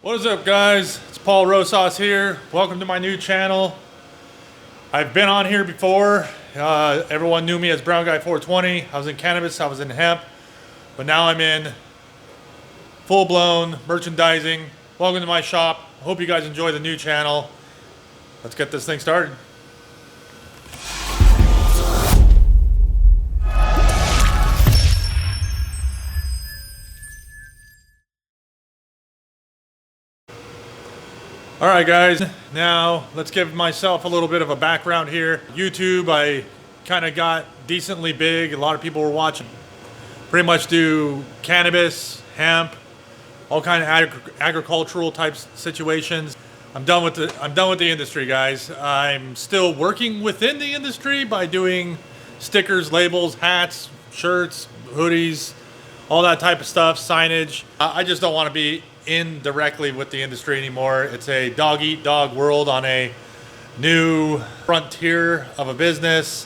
What is up, guys? It's Paul Rosas here. Welcome to my new channel. I've been on here before. Everyone knew me as Brown Guy 420. I was in cannabis, I was in hemp, but now I'm in full-blown merchandising. Welcome to my shop. Hope you guys enjoy the new channel. Let's get this thing started. All right, guys, now let's give myself a little bit of a background here. YouTube, I kind of got decently big. A lot of people were watching. Pretty much do cannabis, hemp, all kind of agricultural type situations. I'm done with the industry, guys. I'm still working within the industry by doing stickers, labels, hats, shirts, hoodies, all that type of stuff, signage. I just don't want to be in directly with the industry anymore. It's a dog eat dog world on a new frontier of a business.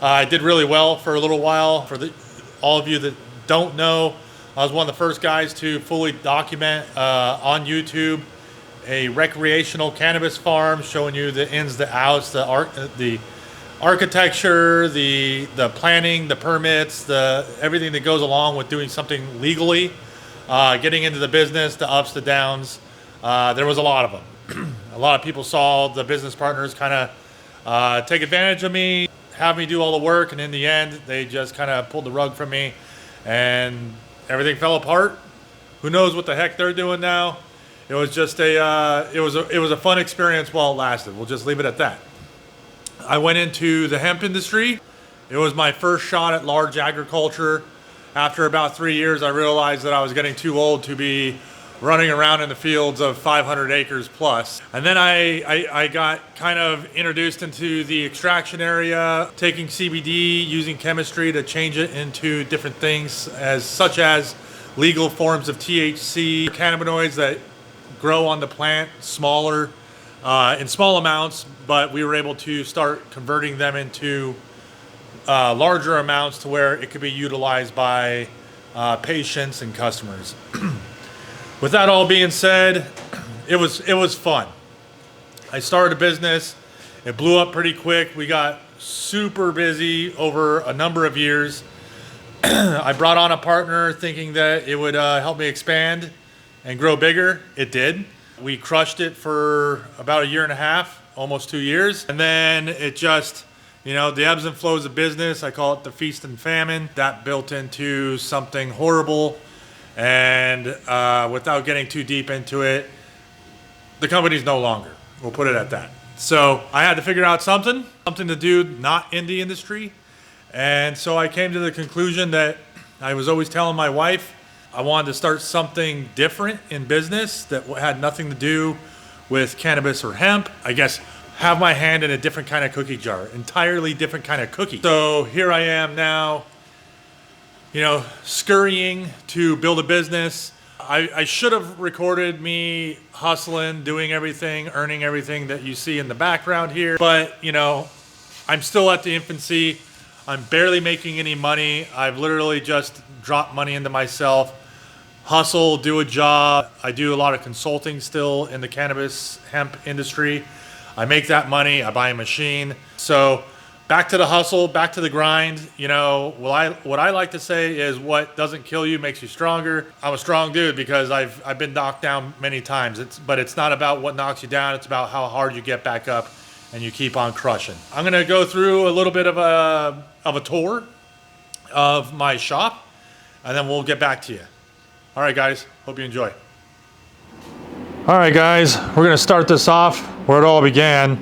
I did really well for a little while. For all of you that don't know, I was one of the first guys to fully document on YouTube a recreational cannabis farm, showing you the ins, the outs, the architecture, the planning, the permits, everything that goes along with doing something legally. Getting into the business, the ups, the downs. There was a lot of them. A lot of people saw the business partners kind of take advantage of me, have me do all the work, and in the end, they just kind of pulled the rug from me, and everything fell apart. Who knows what the heck they're doing now? It was just it was a fun experience while it lasted. We'll just leave it at that. I went into the hemp industry. It was my first shot at large agriculture. After about 3 years, I realized that I was getting too old to be running around in the fields of 500 acres plus. And then I got kind of introduced into the extraction area, taking CBD, using chemistry to change it into different things, such as legal forms of THC, cannabinoids that grow on the plant, smaller, in small amounts, but we were able to start converting them into larger amounts to where it could be utilized by patients and customers. With that all being said, it was fun. I started a business. It blew up pretty quick. We got super busy over a number of years. I brought on a partner thinking that it would help me expand and grow bigger. It did. We crushed it for about a year and a half, almost 2 years. And then it just, the ebbs and flows of business, I call it the feast and famine. That built into something horrible. And without getting too deep into it, the company's no longer. We'll put it at that. So I had to figure out something to do not in the industry. And so I came to the conclusion that I was always telling my wife I wanted to start something different in business that had nothing to do with cannabis or hemp. I guess have my hand in a different kind of cookie jar, entirely different kind of cookie. So here I am now, scurrying to build a business. I should have recorded me hustling, doing everything, earning everything that you see in the background here. But, I'm still at the infancy. I'm barely making any money. I've literally just dropped money into myself. Hustle, do a job. I do a lot of consulting still in the cannabis hemp industry. I make that money, I buy a machine. So back to the hustle, back to the grind. What I like to say is what doesn't kill you makes you stronger. I'm a strong dude because I've been knocked down many times. But it's not about what knocks you down, it's about how hard you get back up and you keep on crushing. I'm gonna go through a little bit of a tour of my shop, and then we'll get back to you. All right, guys, hope you enjoy. All right, guys, we're gonna start this off where it all began,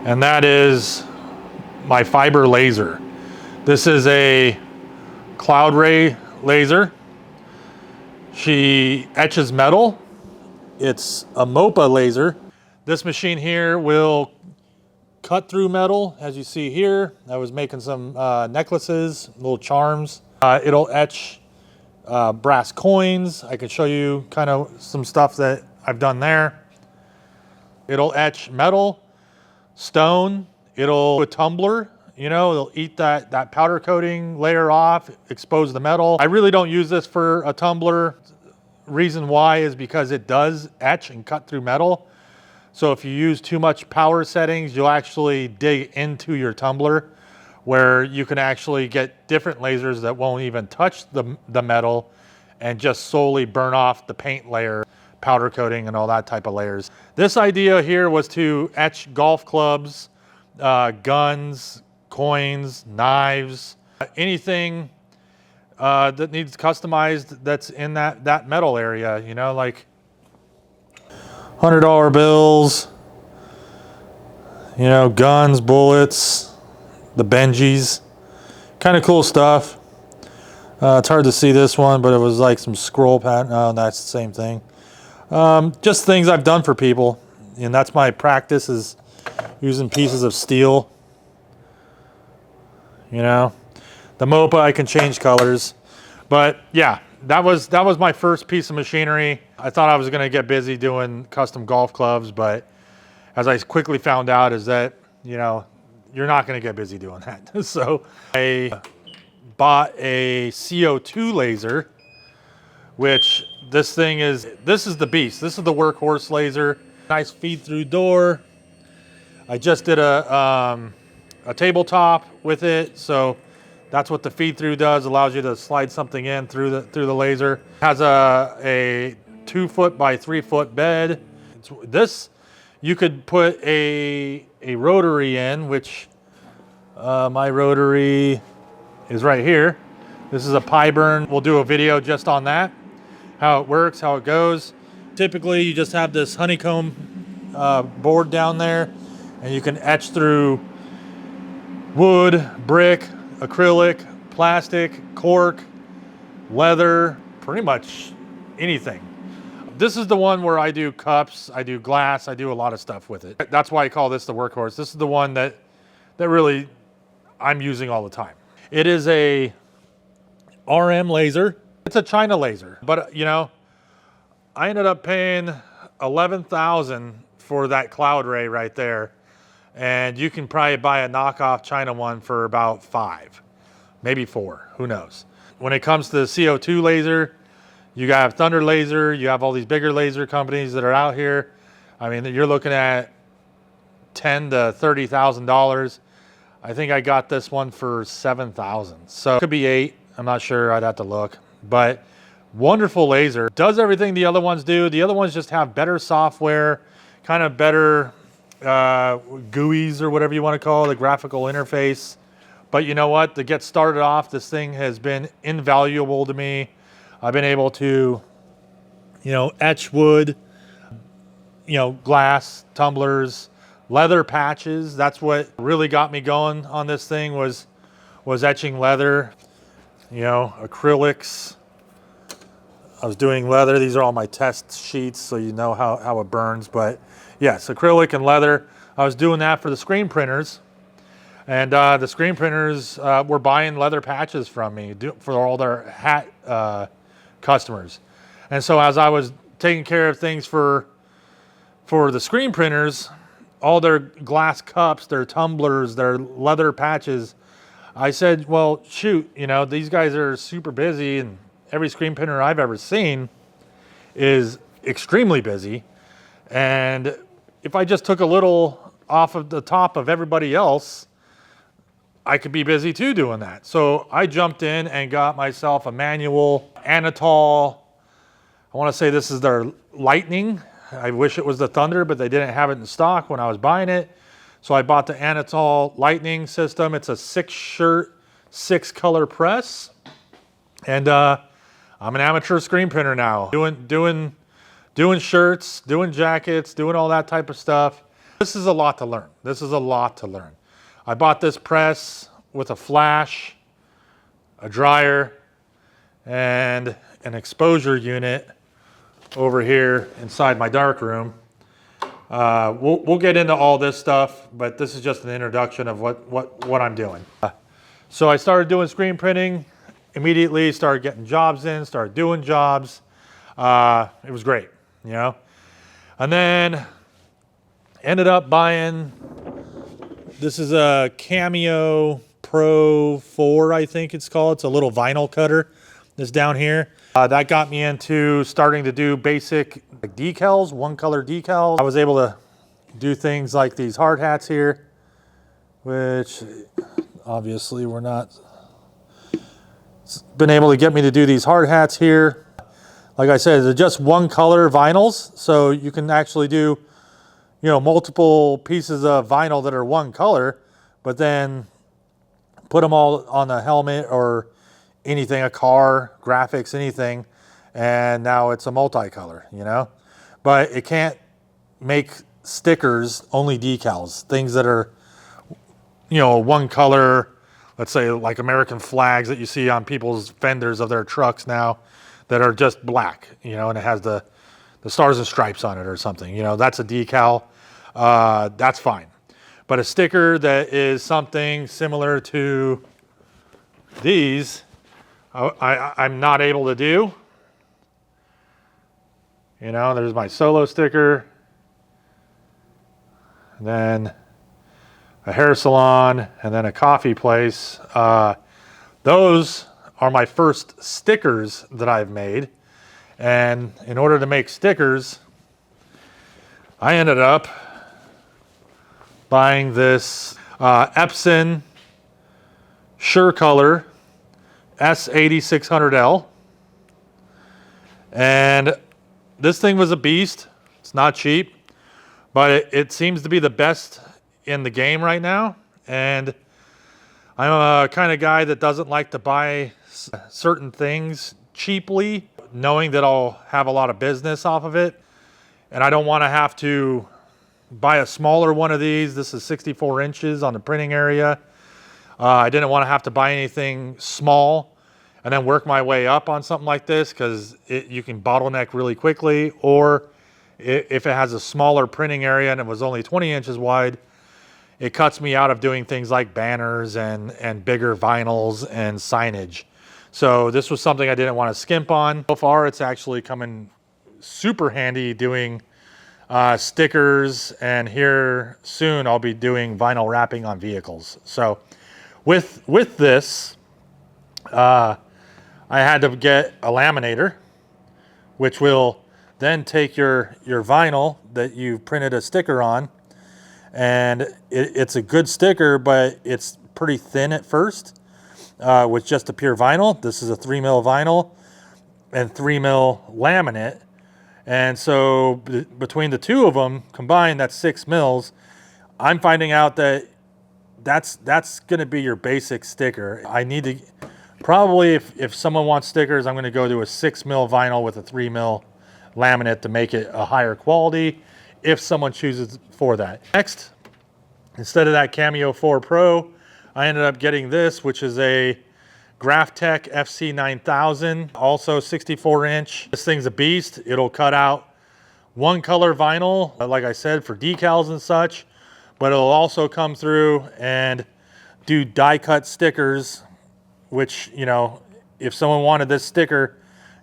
and that is my fiber laser. This is a Cloud Ray laser. She etches metal. It's a MOPA laser. This machine here will cut through metal, as you see here. I was making some necklaces, little charms. It'll etch brass coins. I could show you kind of some stuff that I've done there. It'll etch metal, stone. It'll do a tumbler. It'll eat that powder coating layer off, expose the metal. I really don't use this for a tumbler. reason why is because it does etch and cut through metal. So if you use too much power settings, you'll actually dig into your tumbler, where you can actually get different lasers that won't even touch the metal and just solely burn off the paint layer, powder coating and all that type of layers. This idea here was to etch golf clubs, guns, coins, knives, anything that needs customized that's in that metal area, you know, like $100 bills, you know, guns, bullets, the Benjis, kind of cool stuff. It's hard to see this one, but it was like some scroll pattern. Oh, that's the same thing. Just things I've done for people, and that's my practice, is using pieces of steel. You know, the MOPA, I can change colors, but yeah, that was my first piece of machinery. I thought I was going to get busy doing custom golf clubs, but as I quickly found out is that, you know, you're not going to get busy doing that. So I bought a CO2 laser, which this is the beast. This is the workhorse laser. Nice feed through door. I just did a tabletop with it, so that's what the feed through does. Allows you to slide something in through the laser. Has a 2 foot by 3 foot bed. This, you could put a rotary in, which my rotary is right here. This is a Pyburn. We'll do a video just on that, how it works, how it goes. Typically, you just have this honeycomb board down there, and you can etch through wood, brick, acrylic, plastic, cork, leather, pretty much anything. This is the one where I do cups, I do glass, I do a lot of stuff with it. That's why I call this the workhorse. This is the one that really I'm using all the time. It is a RM laser. It's a China laser, but you know, I ended up paying $11,000 for that Cloud Ray right there. And you can probably buy a knockoff China one for about $5, maybe $4, who knows. When it comes to the CO2 laser, you got Thunder Laser, you have all these bigger laser companies that are out here. I mean, you're looking at $10,000 to $30,000. I think I got this one for $7,000. So it could be $8, I'm not sure, I'd have to look. But wonderful laser, does everything the other ones do. The other ones just have better software, kind of better GUIs or whatever you want to call it, the graphical interface. But you know what, to get started off, this thing has been invaluable to me. I've been able to, you know, etch wood, you know, glass, tumblers, leather patches. That's what really got me going on this thing, was etching leather, you know, acrylics. I was doing leather. These are all my test sheets, so you know how it burns. But yes, acrylic and leather. I was doing that for the screen printers. And the screen printers were buying leather patches from me for all their hat customers. And so as I was taking care of things for the screen printers, all their glass cups, their tumblers, their leather patches, I said, well, shoot, you know, these guys are super busy, and every screen printer I've ever seen is extremely busy. And if I just took a little off of the top of everybody else, I could be busy too doing that. So I jumped in and got myself a manual Anatol. I want to say this is their Lightning. I wish it was the Thunder, but they didn't have it in stock when I was buying it. So I bought the Anatol Lightning system. It's a 6-shirt, 6-color press. And I'm an amateur screen printer now, doing shirts, doing jackets, doing all that type of stuff. This is a lot to learn. This is a lot to learn. I bought this press with a flash, a dryer, and an exposure unit over here inside my dark room. We'll get into all this stuff, but this is just an introduction of what I'm doing. So I started doing screen printing, immediately started getting jobs in, started doing jobs. It was great, you know. And then ended up buying, this is a Cameo Pro 4, I think it's called. It's a little vinyl cutter that's down here. That got me into starting to do basic like decals, one color decals. I was able to do things like these hard hats here, which obviously we're not been able to get me to do these hard hats here. Like I said, they're just one color vinyls, so you can actually do, multiple pieces of vinyl that are one color, but then put them all on the helmet or anything, a car, graphics, anything, and now it's a multicolor, But it can't make stickers, only decals, things that are, one color, let's say like American flags that you see on people's fenders of their trucks now that are just black, and it has the stars and stripes on it or something, that's a decal. That's fine. But a sticker that is something similar to these, I'm not able to do. There's my solo sticker. And then a hair salon, and then a coffee place. Those are my first stickers that I've made. And in order to make stickers, I ended up buying this Epson SureColor S8600L. And this thing was a beast. It's not cheap, but it seems to be the best in the game right now. And I'm a kind of guy that doesn't like to buy certain things cheaply, knowing that I'll have a lot of business off of it. And I don't want to have to buy a smaller one of these. This is 64 inches on the printing area. I didn't want to have to buy anything small and then work my way up on something like this, because you can bottleneck really quickly. Or if it has a smaller printing area and it was only 20 inches wide, it cuts me out of doing things like banners and bigger vinyls and signage. So this was something I didn't want to skimp on. So far, it's actually coming super handy doing stickers, and here soon I'll be doing vinyl wrapping on vehicles. So with this, I had to get a laminator, which will then take your vinyl that you've printed a sticker on, and it's a good sticker, but it's pretty thin at first with just a pure vinyl. This is a 3mm vinyl and 3mm laminate. And so between the two of them combined, that's 6 mils. I'm finding out that that's going to be your basic sticker. I need to probably, if someone wants stickers, I'm going to go to a 6mm vinyl with a 3mm laminate to make it a higher quality, if someone chooses for that. Next, instead of that Cameo 4 Pro, I ended up getting this, which is a Graphtec FC9000, also 64 inch. This thing's a beast. It'll cut out one color vinyl, like I said, for decals and such, but it'll also come through and do die cut stickers, which, if someone wanted this sticker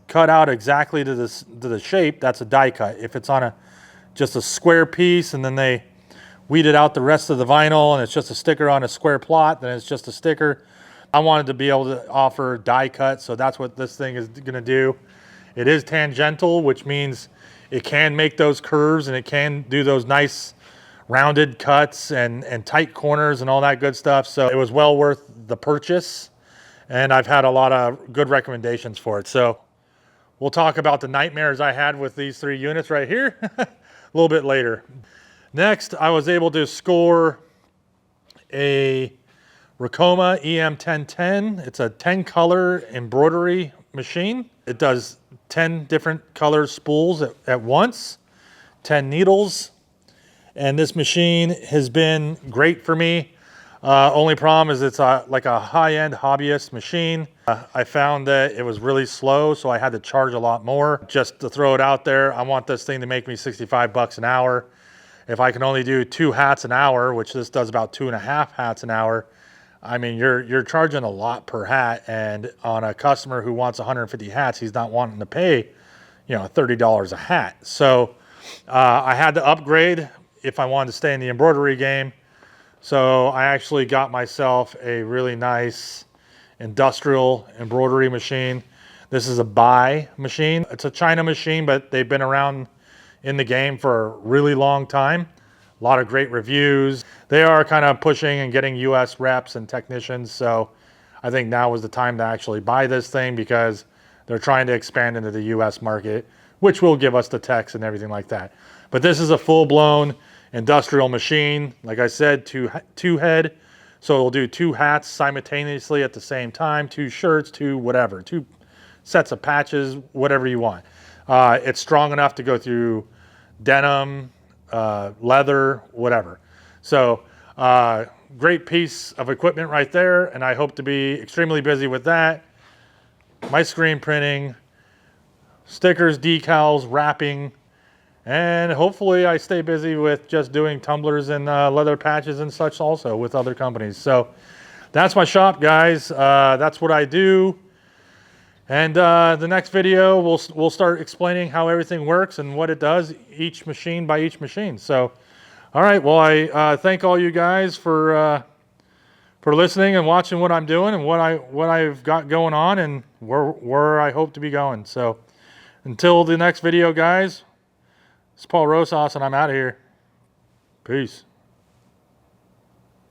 cut out exactly to the shape, that's a die cut. If it's on just a square piece and then they weeded out the rest of the vinyl and it's just a sticker on a square plot, then it's just a sticker. I wanted to be able to offer die cut, so that's what this thing is going to do. It is tangential, which means it can make those curves and it can do those nice rounded cuts and tight corners and all that good stuff. So it was well worth the purchase, and I've had a lot of good recommendations for it. So we'll talk about the nightmares I had with these 3 units right here a little bit later. Next, I was able to score a Ricoma EM1010. It's a 10 color embroidery machine. It does 10 different color spools at once, 10 needles. And this machine has been great for me. Only problem is it's like a high-end hobbyist machine. I found that it was really slow, so I had to charge a lot more. Just to throw it out there, I want this thing to make me 65 bucks an hour. If I can only do 2 hats an hour, which this does about 2.5 hats an hour, I mean, you're charging a lot per hat, and on a customer who wants 150 hats, he's not wanting to pay, $30 a hat. So I had to upgrade if I wanted to stay in the embroidery game. So I actually got myself a really nice industrial embroidery machine. This is a buy machine. It's a China machine, but they've been around in the game for a really long time. A lot of great reviews. They are kind of pushing and getting US reps and technicians. So I think now is the time to actually buy this thing because they're trying to expand into the US market, which will give us the techs and everything like that. But this is a full-blown industrial machine. Like I said, two head. So it'll do 2 hats simultaneously at the same time, 2 shirts, 2 whatever, 2 sets of patches, whatever you want. It's strong enough to go through denim, leather, whatever. So great piece of equipment right there, and I hope to be extremely busy with that. My screen printing, stickers, decals, wrapping, and hopefully I stay busy with just doing tumblers and leather patches and such also with other companies. So that's my shop, guys. That's what I do. And the next video, we'll start explaining how everything works and what it does, each machine by each machine. So, all right. Well, I thank all you guys for listening and watching what I'm doing and what I've got going on and where I hope to be going. So, until the next video, guys. It's Paul Rosas, and I'm out of here. Peace.